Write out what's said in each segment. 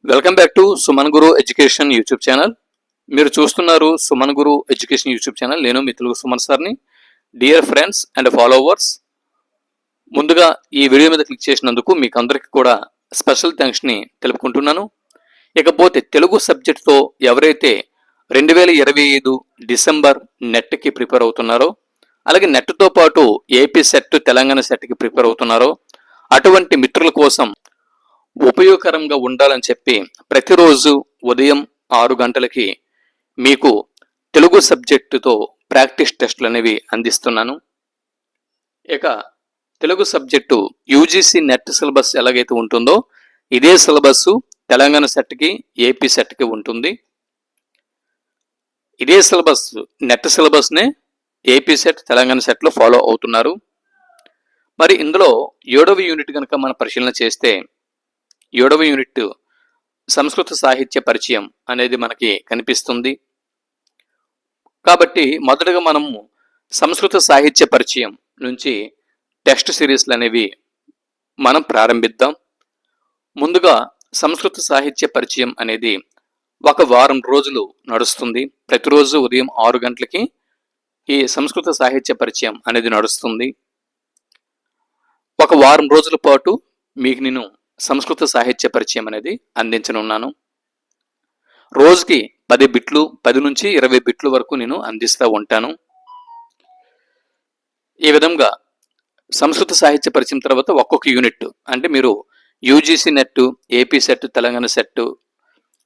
Welcome back to Suman Guru education YouTube channel. మీరు చూస్తున్నారు సుమన్ గురు education YouTube channel. నేను మీ తెలుగు సుమన్ సార్ని. డియర్ ఫ్రెండ్స్ అండ్ ఫాలోవర్స్, ముందుగా ఈ వీడియో మీద క్లిక్ చేసినందుకు మీకు అందరికీ కూడా స్పెషల్ థ్యాంక్స్ని తెలుపుకుంటున్నాను. ఇకపోతే తెలుగు సబ్జెక్టుతో ఎవరైతే 2025 డిసెంబర్ నెట్కి ప్రిపేర్ అవుతున్నారో, అలాగే నెట్తో పాటు ఏపీ సెట్, తెలంగాణ సెట్కి ప్రిపేర్ అవుతున్నారో అటువంటి మిత్రుల కోసం ఉపయోగకరంగా ఉండాలని చెప్పి ప్రతిరోజు ఉదయం 6 గంటలకి మీకు తెలుగు సబ్జెక్టుతో ప్రాక్టీస్ టెస్టులు అనేవి అందిస్తున్నాను. ఇక Telugu subject UGC net syllabus ఎలాగైతే ఉంటుందో ఇదే సిలబస్ తెలంగాణ సెట్కి, ఏపీ సెట్కి ఉంటుంది. ఇదే సిలబస్, నెట్ సిలబస్నే ఏపీ సెట్, తెలంగాణ సెట్లో ఫాలో అవుతున్నారు. మరి ఇందులో 7వ యూనిట్ కనుక మనం పరిశీలన చేస్తే 7వ యూనిట్ సంస్కృత సాహిత్య పరిచయం అనేది మనకి కనిపిస్తుంది. కాబట్టి మొదటగా మనము సంస్కృత సాహిత్య పరిచయం నుంచి టెక్స్ట్ సిరీస్లు అనేవి మనం ప్రారంభిద్దాం. ముందుగా సంస్కృత సాహిత్య పరిచయం అనేది ఒక వారం రోజులు నడుస్తుంది. ప్రతిరోజు ఉదయం 6 గంటలకి ఈ సంస్కృత సాహిత్య పరిచయం అనేది నడుస్తుంది. ఒక వారం రోజుల పాటు మీకు నేను సంస్కృత సాహిత్య పరిచయం అనేది అందించనున్నాను. రోజుకి 10 బిట్లు, 10 నుంచి 20 బిట్లు వరకు నేను అందిస్తూ ఉంటాను. ఈ విధంగా సంస్కృత సాహిత్య పరిచయం తర్వాత ఒక్కొక్క యూనిట్, అంటే మీరు UGC net, AP SET, Telangana set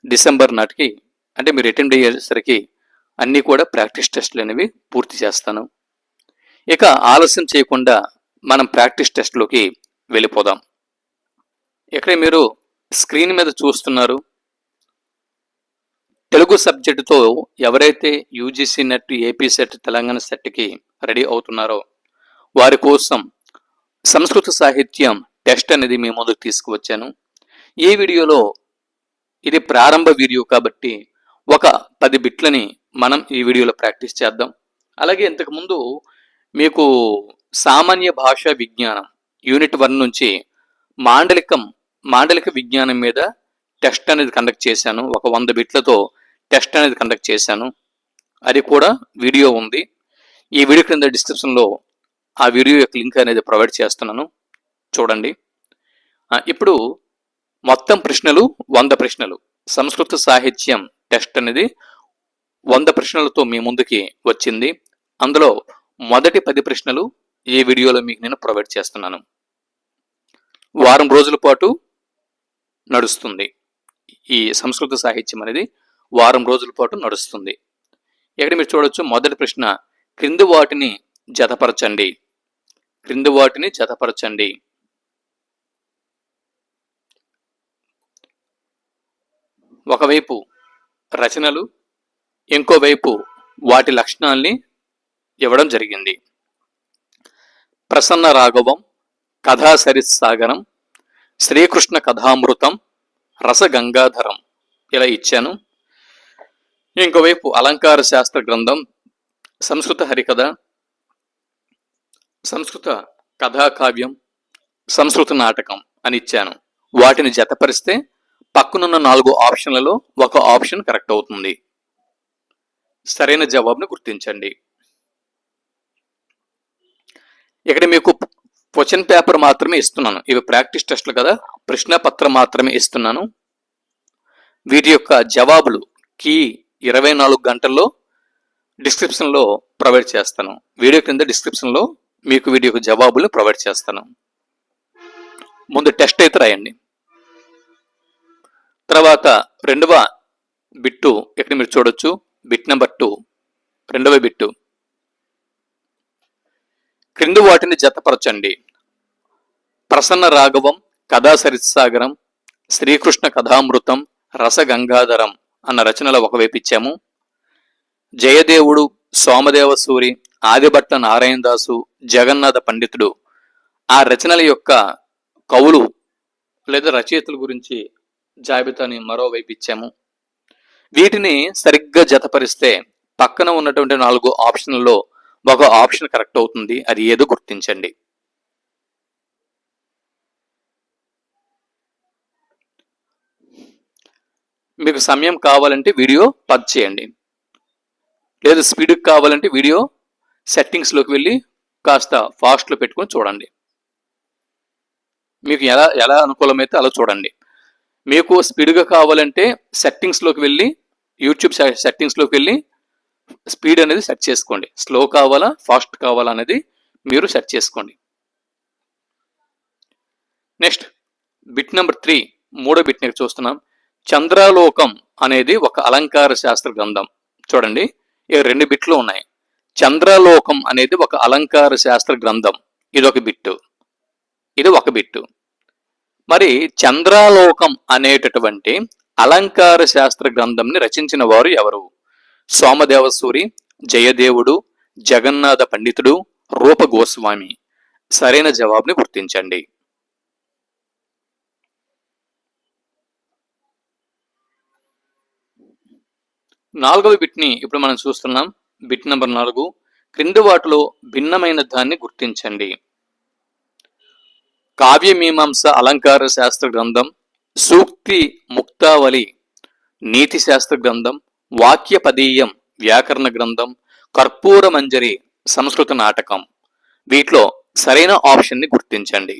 December నాటికి, అంటే మీరు అటెండ్ అయ్యేసరికి అన్నీ కూడా ప్రాక్టీస్ టెస్టులు అనేవి పూర్తి చేస్తాను. ఇక ఆలస్యం చేయకుండా మనం ప్రాక్టీస్ టెస్ట్లోకి వెళ్ళిపోదాం. ఇక్కడ మీరు స్క్రీన్ మీద చూస్తున్నారు, తెలుగు సబ్జెక్టుతో ఎవరైతే UGC net, AP SET, Telangana సెట్కి రెడీ అవుతున్నారో వారి కోసం సంస్కృత సాహిత్యం టెస్ట్ అనేది మీ ముందుకు తీసుకువచ్చాను. ఈ వీడియోలో ఇది ప్రారంభ వీడియో కాబట్టి ఒక 10 బిట్లని మనం ఈ వీడియోలో ప్రాక్టీస్ చేద్దాం. అలాగే ఇంతకుముందు మీకు సామాన్య భాషా విజ్ఞానం యూనిట్ 1 నుంచి మాండలిక విజ్ఞానం మీద టెస్ట్ అనేది కండక్ట్ చేశాను. ఒక 100 బిట్లతో టెస్ట్ అనేది కండక్ట్ చేశాను. అది కూడా వీడియో ఉంది. ఈ వీడియో క్రింద డిస్క్రిప్షన్లో ఆ వీడియో యొక్క లింక్ అనేది ప్రొవైడ్ చేస్తున్నాను, చూడండి. ఇప్పుడు మొత్తం ప్రశ్నలు 100 ప్రశ్నలు. సంస్కృత సాహిత్యం టెస్ట్ అనేది 100 ప్రశ్నలతో మీ ముందుకి వచ్చింది. అందులో మొదటి 10 ప్రశ్నలు ఈ వీడియోలో మీకు నేను ప్రొవైడ్ చేస్తున్నాను. వారం రోజుల పాటు నడుస్తుంది ఈ సంస్కృత సాహిత్యం అనేది, వారం రోజుల పాటు నడుస్తుంది. ఇక్కడ మీరు చూడొచ్చు, మొదటి ప్రశ్న, క్రింది వాటిని జతపరచండి. క్రింది వాటిని జతపరచండి. ఒకవైపు రచనలు, ఇంకోవైపు వాటి లక్షణాల్ని ఇవ్వడం జరిగింది. ప్రసన్న రాఘవం, కథా సరిత్సాగరం, శ్రీకృష్ణ కథామృతం, రసగంగాధరం ఇలా ఇచ్చాను. ఇంకోవైపు అలంకార శాస్త్ర గ్రంథం, సంస్కృత హరికథ, సంస్కృత కథాకావ్యం, సంస్కృత నాటకం అని ఇచ్చాను. వాటిని జతపరిస్తే పక్కనున్న 4 ఆప్షన్లలో ఒక ఆప్షన్ కరెక్ట్ అవుతుంది. సరైన జవాబును గుర్తించండి. ఇక్కడ మీకు క్వశ్చన్ పేపర్ మాత్రమే ఇస్తున్నాను. ఇవి ప్రాక్టీస్ టెస్టులు కదా, ప్రశ్నపత్రం మాత్రమే ఇస్తున్నాను. వీటి యొక్క జవాబులు కీ 24 గంటల్లో డిస్క్రిప్షన్లో ప్రొవైడ్ చేస్తాను. వీడియో కింద డిస్క్రిప్షన్లో మీకు వీడియో యొక్క జవాబులు ప్రొవైడ్ చేస్తాను. ముందు టెస్ట్ అయితే రాయండి. తర్వాత రెండవ బిట్టు ఇక్కడ మీరు చూడొచ్చు, బిట్ నెంబర్ 2, రెండవ బిట్టు. క్రింది వాటిని జతపరచండి. ప్రసన్న రాఘవం, కథా సరిత్సాగరం, శ్రీకృష్ణ కథామృతం, రసగంగాధరం అన్న రచనలు ఒకవైపు ఇచ్చాము. జయదేవుడు, సోమదేవ సూరి, ఆదిభట్ల నారాయణదాసు, జగన్నాథ పండితుడు ఆ రచనల యొక్క కవులు లేదా రచయితల గురించి జాబితాని మరోవైపు ఇచ్చాము. వీటిని సరిగ్గా జతపరిస్తే పక్కన ఉన్నటువంటి 4 ఆప్షన్లలో ఒక ఆప్షన్ కరెక్ట్ అవుతుంది. అది ఏదో గుర్తించండి. మీకు సమయం కావాలంటే వీడియో పజ్ చేయండి, లేదు స్పీడ్కి కావాలంటే వీడియో సెట్టింగ్స్లోకి వెళ్ళి కాస్త ఫాస్ట్లో పెట్టుకొని చూడండి. మీకు ఎలా ఎలా అనుకూలమైతే అలా చూడండి. మీకు స్పీడ్గా కావాలంటే సెట్టింగ్స్లోకి వెళ్ళి యూట్యూబ్ సెట్టింగ్స్లోకి వెళ్ళి స్పీడ్ అనేది సెట్ చేసుకోండి. స్లో కావాలా ఫాస్ట్ కావాలా అనేది మీరు సెట్ చేసుకోండి. నెక్స్ట్ బిట్ నెంబర్ 3, మూడో బిట్ ని చూస్తున్నాం. చంద్రాలోకం అనేది ఒక అలంకార శాస్త్ర గ్రంథం. చూడండి, ఇక 2 బిట్లు ఉన్నాయి. చంద్రాలోకం అనేది ఒక అలంకార శాస్త్ర గ్రంథం, ఇది ఒక బిట్టు, ఇది ఒక బిట్టు. మరి చంద్రాలోకం అనేటటువంటి అలంకార శాస్త్ర గ్రంథంని రచించిన వారు ఎవరు? సోమదేవసూరి, జయదేవుడు, జగన్నాథ పండితుడు, రూప గోస్వామి. సరైన జవాబుని గుర్తించండి. నాలుగవ బిట్ని ఇప్పుడు మనం చూస్తున్నాం. బిట్ నెంబర్ 4, క్రింది వాటిలో భిన్నమైన దాన్ని గుర్తించండి. కావ్యమీమాంస అలంకార శాస్త్ర గ్రంథం, సూక్తి ముక్తావళి నీతి శాస్త్ర గ్రంథం, వాక్యపదీయం వ్యాకరణ గ్రంథం, కర్పూర మంజరి సంస్కృత నాటకం. వీటిలో సరైన ఆప్షన్ని గుర్తించండి.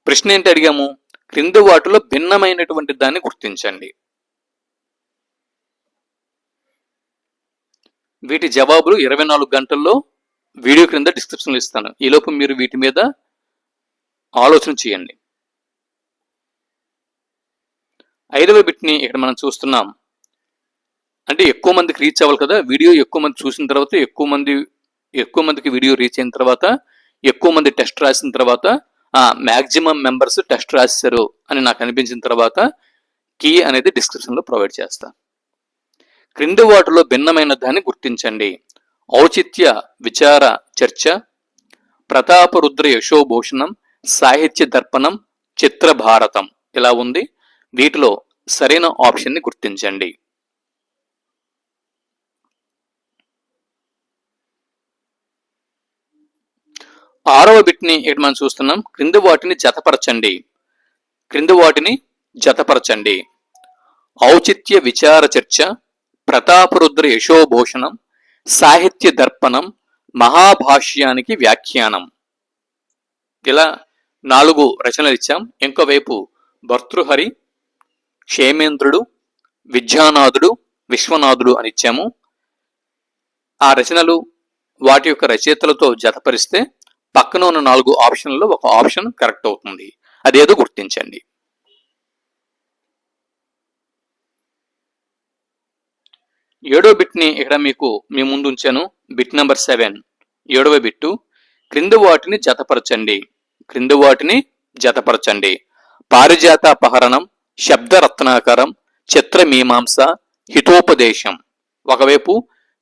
ప్రశ్న ఏంటి అడిగాము? క్రింది వాటిలో భిన్నమైనటువంటి దాన్ని గుర్తించండి. వీటి జవాబులు 24 గంటల్లో వీడియో క్రింద డిస్క్రిప్షన్లో ఇస్తాను. ఈలోపు మీరు వీటి మీద ఆలోచన చేయండి. 5వ బిట్ని ఇక్కడ మనం చూస్తున్నాం. అంటే ఎక్కువ మందికి రీచ్ అవ్వాలి కదా, వీడియో ఎక్కువ మంది చూసిన తర్వాత, ఎక్కువ మందికి వీడియో రీచ్ అయిన తర్వాత, ఎక్కువ మంది టెస్ట్ రాసిన తర్వాత, మ్యాక్సిమం మెంబర్స్ టెస్ట్ రాశారు అని నాకు అనిపించిన తర్వాత కీ అనేది డిస్క్రిప్షన్లో ప్రొవైడ్ చేస్తా. క్రింది వాటిలో భిన్నమైన దాన్ని గుర్తించండి. ఔచిత్య విచార చర్చ, ప్రతాపరుద్ర యశోభూషణం, సాహిత్య దర్పణం, చిత్రభారతం. ఇలా ఉంది. వీటిలో సరైన ఆప్షన్ని గుర్తించండి. ఆరవ బిట్ని ఇక్కడ మనం చూస్తున్నాం. క్రింది వాటిని జతపరచండి. క్రింది వాటిని జతపరచండి. ఔచిత్య విచార చర్చ, ప్రతాపరుద్ర యశోభూషణం, సాహిత్య దర్పణం, మహాభాష్యానికి వ్యాఖ్యానం. ఇలా 4 రచనలు ఇచ్చాం. ఇంకోవైపు భర్తృహరి, క్షేమేంద్రుడు, విద్యానాథుడు, విశ్వనాథుడు అని ఇచ్చాము. ఆ రచనలు వాటి యొక్క రచయితలతో జతపరిస్తే పక్కన ఉన్న 4 ఆప్షన్లలో ఒక ఆప్షన్ కరెక్ట్ అవుతుంది. అదేదో గుర్తించండి. 7వ బిట్ని ఇక్కడ మీ ముందు ఉంచాను. బిట్ నెంబర్ 7, 7వ బిట్టు. క్రింది వాటిని జతపరచండి. క్రింది వాటిని జతపరచండి. పారిజాతాపహరణం, శబ్దరత్నాకరం, చిత్రమీమాంస, హితోపదేశం. ఒకవైపు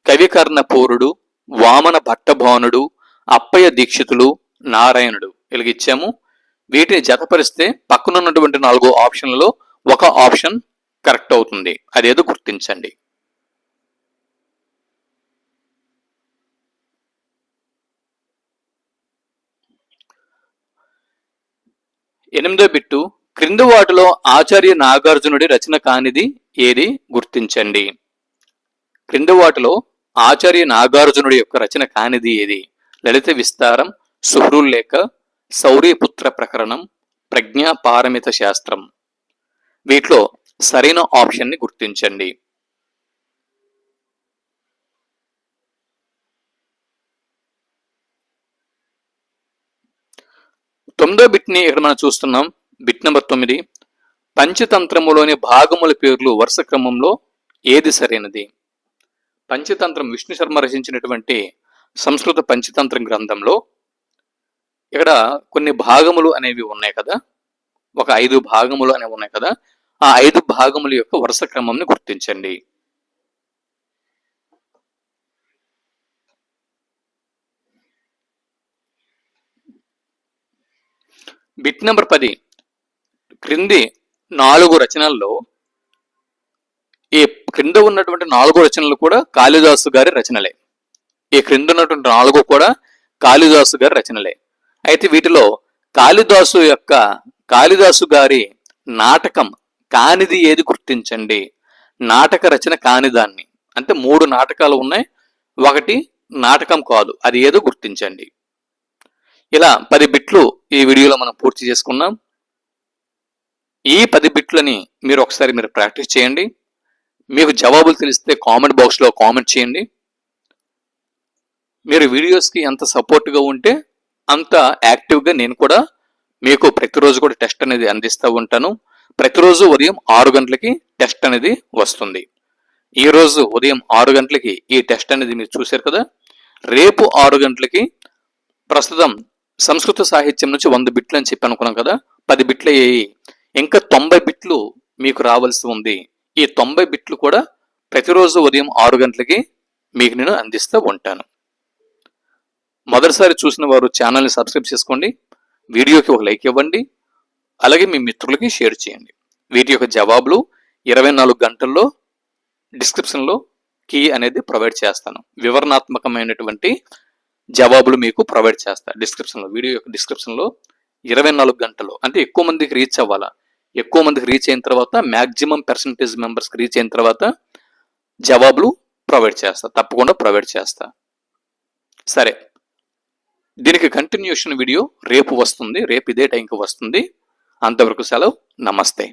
కవికర్ణపూరుడు, వామన భట్టభానుడు, అప్పయ్య దీక్షితులు, నారాయణుడు ఇలాగిచ్చాము. వీటిని జతపరిస్తే పక్కనున్నటువంటి 4 ఆప్షన్లలో ఒక ఆప్షన్ కరెక్ట్ అవుతుంది. అదేదో గుర్తించండి. 8వ బిట్టు. క్రింది వాటిలో ఆచార్య నాగార్జునుడి రచన కానిది ఏది గుర్తించండి. క్రింది వాటిలో ఆచార్య నాగార్జునుడి యొక్క రచన కానిది ఏది? లలిత విస్తారం, సుహృల్లేఖ, శౌర్యపుత్ర ప్రకరణం, ప్రజ్ఞా పారమిత శాస్త్రం. వీటిలో సరైన ఆప్షన్ని గుర్తించండి. తొమ్మిదో బిట్ని ఇక్కడ మనం చూస్తున్నాం. Bit number 9. పంచతంత్రములోని భాగముల పేర్లు వరుస క్రమంలో ఏది సరైనది? పంచతంత్రం విష్ణు శర్మ రచించినటువంటి సంస్కృత పంచతంత్రం గ్రంథంలో ఇక్కడ కొన్ని భాగములు అనేవి ఉన్నాయి కదా, ఒక 5 భాగములు అనేవి ఉన్నాయి కదా, ఆ 5 భాగముల యొక్క వరుస క్రమంని గుర్తించండి. Bit number 10. క్రింది 4 రచనల్లో ఈ క్రింద ఉన్నటువంటి 4 రచనలు కూడా కాళిదాసు గారి రచనలే. ఈ క్రింద ఉన్నటువంటి 4 కూడా కాళిదాసు గారి రచనలే. అయితే వీటిలో కాళిదాసు గారి నాటకం కానిది ఏది గుర్తించండి. నాటక రచన కానిదాన్ని, అంటే 3 నాటకాలు ఉన్నాయి, ఒకటి నాటకం కాదు, అది ఏదో గుర్తించండి. ఇలా 10 బిట్లు ఈ వీడియోలో మనం పూర్తి చేసుకున్నాం. ఈ 10 బిట్లని మీరు ఒకసారి ప్రాక్టీస్ చేయండి. మీకు జవాబులు తెలిస్తే కామెంట్ బాక్స్లో కామెంట్ చేయండి. మీరు వీడియోస్కి ఎంత సపోర్ట్గా ఉంటే అంత యాక్టివ్గా నేను కూడా మీకు ప్రతిరోజు కూడా టెస్ట్ అనేది అందిస్తూ ఉంటాను. ప్రతిరోజు ఉదయం 6 గంటలకి టెస్ట్ అనేది వస్తుంది. ఈరోజు ఉదయం 6 గంటలకి ఈ టెస్ట్ అనేది మీరు చూశారు కదా. రేపు 6 గంటలకి ప్రస్తుతం సంస్కృత సాహిత్యం నుంచి 100 బిట్లు అని చెప్పి అనుకున్నాం కదా, 10 బిట్లు అయ్యాయి. ఇంకా 90 బిట్లు మీకు రావాల్సి ఉంది. ఈ 90 బిట్లు కూడా ప్రతిరోజు ఉదయం 6 గంటలకి మీకు నేను అందిస్తూ ఉంటాను. మొదటిసారి చూసిన వారు ఛానల్ని సబ్స్క్రైబ్ చేసుకోండి, వీడియోకి ఒక లైక్ ఇవ్వండి, అలాగే మీ మిత్రులకి షేర్ చేయండి. వీటి యొక్క జవాబులు 24 గంటల్లో డిస్క్రిప్షన్లో కీ అనేది ప్రొవైడ్ చేస్తాను. వివరణాత్మకమైనటువంటి జవాబులు మీకు ప్రొవైడ్ చేస్తాను డిస్క్రిప్షన్లో. వీడియో యొక్క డిస్క్రిప్షన్లో 24 గంటల్లో, అంటే ఎక్కువ మందికి రీచ్ అవ్వాలా, ఎక్కువ మందికి రీచ్ అయిన తర్వాత మ్యాక్సిమం పర్సంటేజ్ మెంబర్స్కి రీచ్ అయిన తర్వాత జవాబులు ప్రొవైడ్ చేస్తా, తప్పకుండా ప్రొవైడ్ చేస్తా. సరే, దీనికి కంటిన్యూషన్ వీడియో రేపు వస్తుంది, రేపు ఇదే టైంకి వస్తుంది. అంతవరకు సెలవు, నమస్తే.